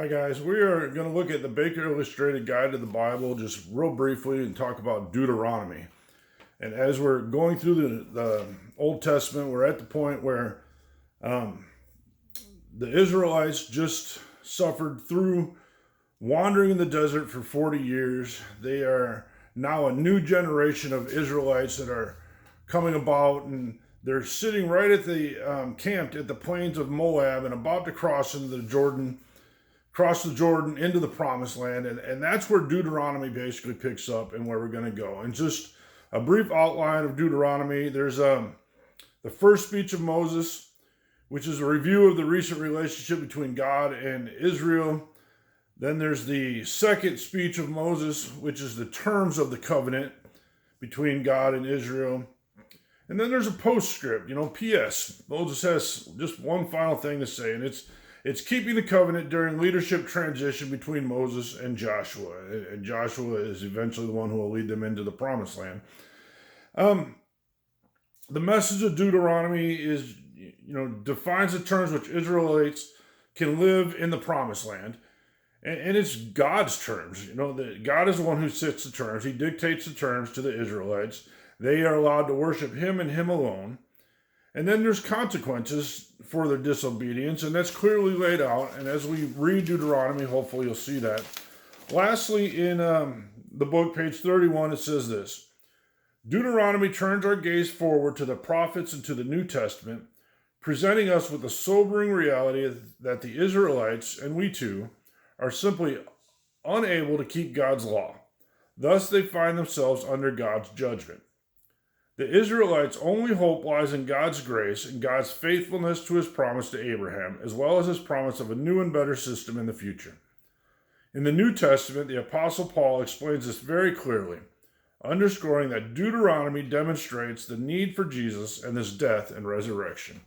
Hi guys, we are going to look at the Baker Illustrated Guide to the Bible just real briefly and talk about Deuteronomy. And as we're going through the Old Testament, we're at the point where the Israelites just suffered through wandering in the desert for 40 years. They are now a new generation of Israelites that are coming about, and they're sitting right at the camped at the plains of Moab and about to cross into the Jordan into the promised land. And that's where Deuteronomy basically picks up and where we're going to go. And just a brief outline of Deuteronomy. There's the first speech of Moses, which is a review of the recent relationship between God and Israel. Then there's the second speech of Moses, which is the terms of the covenant between God and Israel. And then there's a postscript, P.S. Moses has just one final thing to say, and it's keeping the covenant during leadership transition between Moses and Joshua. And Joshua is eventually the one who will lead them into the promised land. The message of Deuteronomy is, defines the terms which Israelites can live in the promised land. And it's God's terms. God is the one who sets the terms. He dictates the terms to the Israelites. They are allowed to worship him and him alone. And then there's consequences for their disobedience, and that's clearly laid out. And as we read Deuteronomy, hopefully you'll see that. Lastly, in the book, page 31, it says this: Deuteronomy turns our gaze forward to the prophets and to the New Testament, presenting us with the sobering reality that the Israelites, and we too, are simply unable to keep God's law. Thus, they find themselves under God's judgment. The Israelites' only hope lies in God's grace and God's faithfulness to his promise to Abraham, as well as his promise of a new and better system in the future. In the New Testament, the Apostle Paul explains this very clearly, underscoring that Deuteronomy demonstrates the need for Jesus and his death and resurrection.